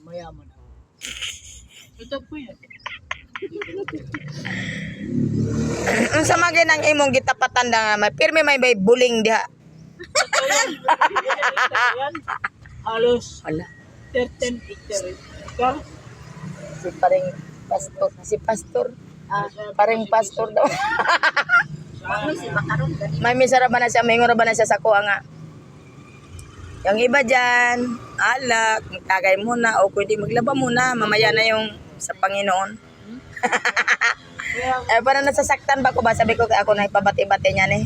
Mayaman ako. Ito po yan. Unsa man ginang imong gitapatan da may pirmi may buling diha. Yan. Halos Wala. 13 hectares. Ikaw? Si pastor. Paring pastor daw. May misara ba na siya, may ngora ba na siya sa kuha nga. Yung iba dyan, alak, magtagay muna, o pwede maglaba muna, mamaya na yung sa Panginoon. Parang nasasaktan ba ko ba? Sabi ko, ako na ipabati-bati niyan eh.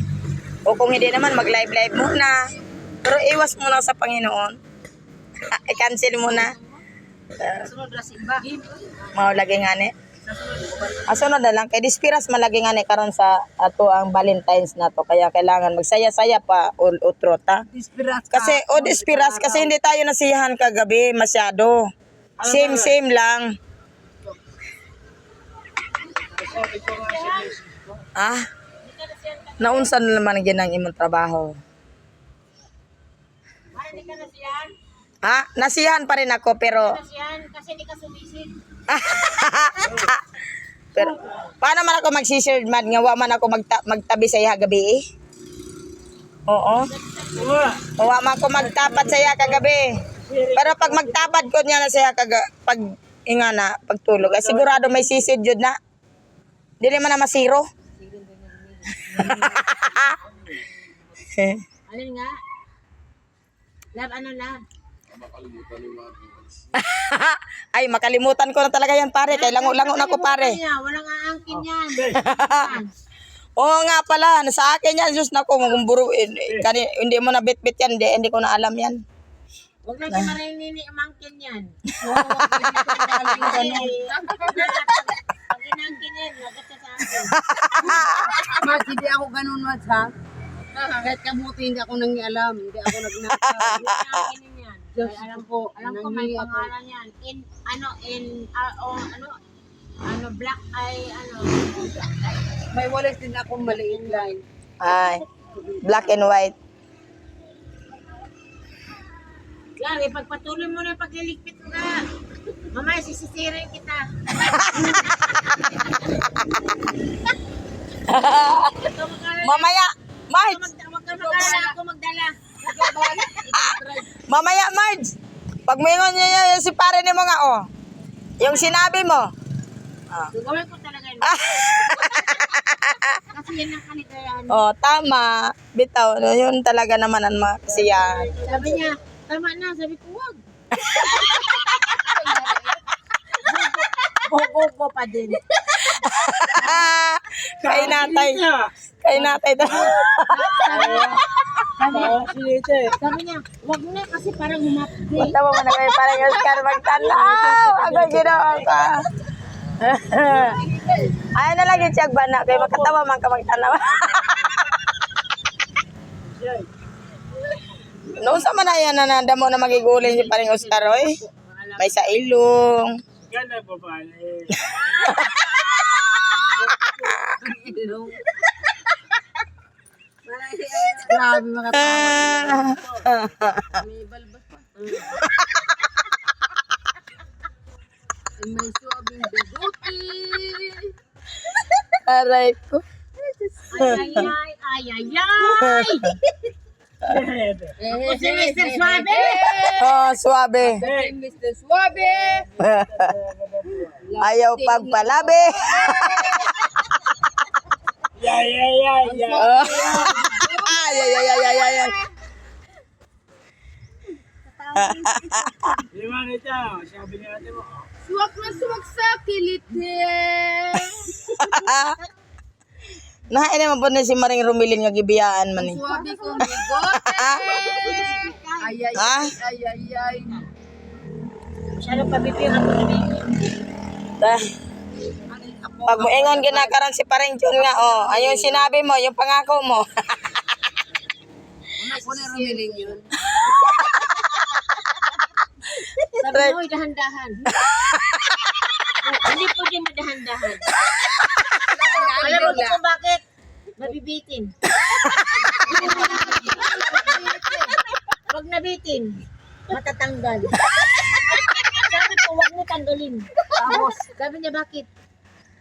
O kung hindi naman, mag-live-live muna. Pero iwas muna sa Panginoon. I-cancel muna. Lagi nga ni. Sunod na lang. Kay dispiras malagi nga ni karon sa ato ang Valentine's na to. Kaya kailangan magsaya-saya pa utro ta. Kasi, dispiras. Kasi hindi tayo nasiyahan kagabi masyado. Same lang. Naunsan na naman ginang imong trabaho. Nasiyahan pa rin ako pero Kasi hindi ka sumisid. pero paano man ako mag-share man nga wa man ako magtabi sa iya gabi eh? Oo. Wa man ako magtapat sa iya kagabi. Pero pag magtapad ko niya na sa iya pag ingana pagtulog, ay sigurado may sisid jud na. Dili man na masiro. Alin nga? Lab, ano lab? Ay, makalimutan ko na talaga yan, pare. Kay lango-lango na ko, pare. Walang aangkin yan. Oo nga pala, sa akin yan. Diyos na ko, magumburuin. Hindi mo na bit-bit yan. Hindi ko na alam yan. Huwag lang siya marinini umangkin yan. Pag inangkin yan, lagat siya sa akin. Mas, hindi ako ganun, mas, ha? Kahit kabuti, hindi ako nangialam. Hindi ako nagnakaw. Inangkin yan. Diyos ko, Alam ko may pangalan yan. Black eye, May wallet din akong maliit line. Ay, black and white. Lari, pagpatuloy mo na pagliligpit mo na. Mamaya sisisirin kita. Mamaya, Marge! Huwag ka mag-alala, ako magdala. Mamaya, Marge! Pag mayroon niya si pare ni mo nga, oh. Yung sinabi mo. Gawin ko talaga yun. Kasi yan ang kaligayahan. Oh, tama. Bitaw, yun talaga naman ang makasiyahan. Sabi niya, tama na. Sabi ko, wag. Bugo pa din. Kay natay. Kay natay daw. Sabi niya, wag na kasi parang humapdi. Punta mo na kayo parang Oscar magtanaw. Ako ginawa ka. Ayaw na lang yung tiyag bana. Kaya makatawa man ka magtanaw. Noon sa man na yan, nananda mo na magigulin yung parang Oscar, oy. May sa ilong. Ganda pa pala. Grabe mga tao. May balbas pa. May suabing bigote. Aray ko. Ay. Ako si Mr. Suave. Oh, suabe. Mr. Suabe. Ayaw pagpalabi. Ay. Ay. Lima nito. Sabi niya natin mo. Suwak na suwak sa kilite. Nahain naman po na si Maring Rumilin nga gibiyaan man eh. Suwabe kong bigote. Ay. Masyado pabibira ko na Pag mo ingon ginakaran si Paring Jun nga, oh, ayun sinabi mo, yung pangako mo. Ako na rumiling yun. Sabi mo, dahan-dahan. Hindi po din madahan-dahan. Alam mo kung bakit? Mabibitin. Huwag nabitin. matatanggal. Sabi ko, huwag mo tanggalin. Tapos, sabi niya, bakit?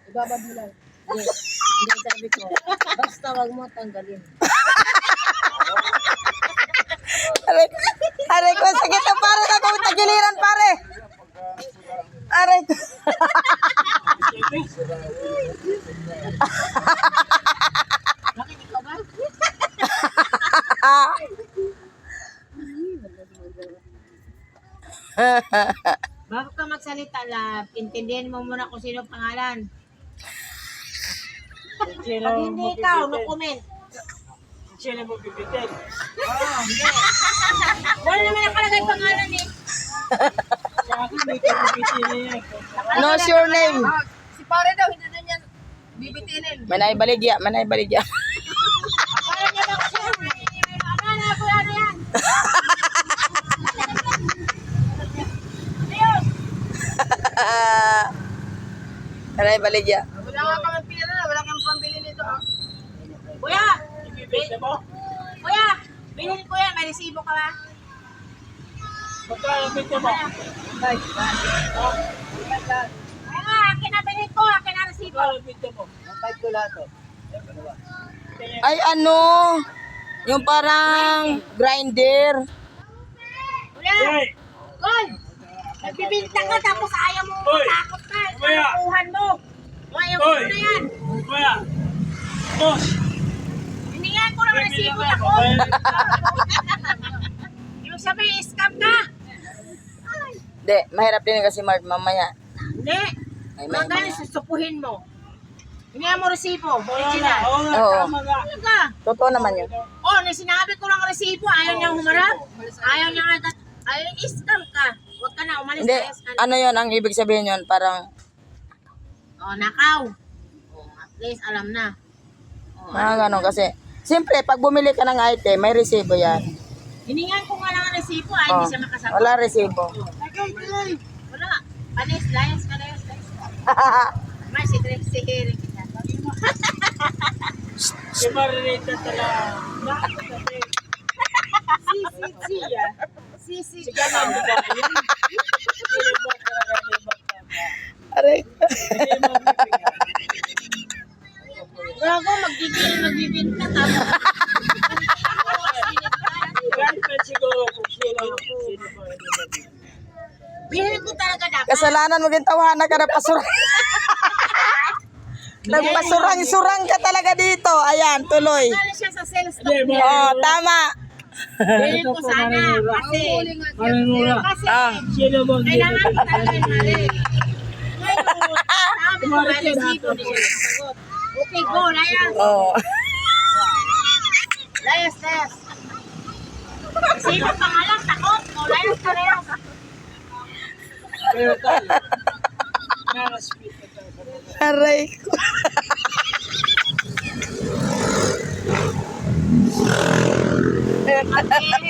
Ibabad mo lang. Yes. Hindi, sabi ko, basta huwag mo tanggalin. Aray ko, sakit na pare. Ako tagiliran pare. Aray ko. Bakit ikaw ba? Bago ka magsalita, love, intindihin mo muna kung sino ang pangalan. Pag hindi ikaw, no comment. Sino mo bibitin? Wala naman nakalagay pangalan eh. Sa akin, may kapipitin niya. No sure name. Si pare daw, hindi na niya bibitinin. Manay baligya, manay baligya. Parang niya ba kasi, ano na, kuya na yan. Ayun. Manay baligya. Wala nga kami pera, wala kang pambili nito. Kuya, Ibibigay mo? kuya, bilhin ko yan, may resibo ka ba? Magkano bigyan mo? Ay nga, akin na bilhin ko, akin na resibo. Magkano bigyan mo? Napay ko lahat. Ay ano, yung parang grinder. Kuya, Hey! Goy, nagbibinta ka tapos ayaw mo Hoy! matakot ka. Kuya! Kukuhan mo. Ayaw mo Hoy! na yan. Kuya! Boss! Hiningan ko ng resibo Bibigyan ako. mo. Yung sabi, scam ka. Hindi, mahirap din kasi Mark mamaya. Hindi. Ay, Mga ganun, susupuhin mo. Hiningan mo resibo. Original. Oo nga, Oo. tama nga. Ano ka? Totoo naman yun. Oh, nung sinabi ko ng resibo, ayaw niyang humarap. Ayaw niya nga, ayaw scam ka. Huwag ka na, umalis Hindi, ka. Scam. ano yun, ang ibig sabihin yun, parang, Oh, nakaw. Oh, at least alam na. Oh, mga ganon kasi. Siyempre, pag bumili ka ng item, may resibo yan. hiningan ko nga lang ang resibo, ay Oh, hindi siya makasagot. wala resibo. Wala. Panis, layas ka, layas. Mas, si Herring kita. Si Marinita talaga. Si. Si Ganon, di ba? Yun. Sino ba talaga may magtama? Aray. Hindi mo bibigyan. Gago, magbibinta tapos. Kahit pa siguro kung sino ba hindi mabibigyan. Bilhin ko talaga dapat. Kasalanan mo gintawahan na ka na pasurang. Nagpasurang-surang ka talaga dito. Ayan, tuloy. Kala siya sa sales Hindi, talk. Oh, tama. Bilhin ko sana. Kasi, Marinura. kasi, Ah. Sino ba hindi kailangan ko mabibigyan? talaga yung mali. Ngayon, sabi ko, may resibo, hindi siya nakasagot. Okay, go, layas. Oh. Layas. Sino pangalan? Takot? O, layas ka, layas. Pero tayo, nakaspit ka talaga. Aray ko. Okay.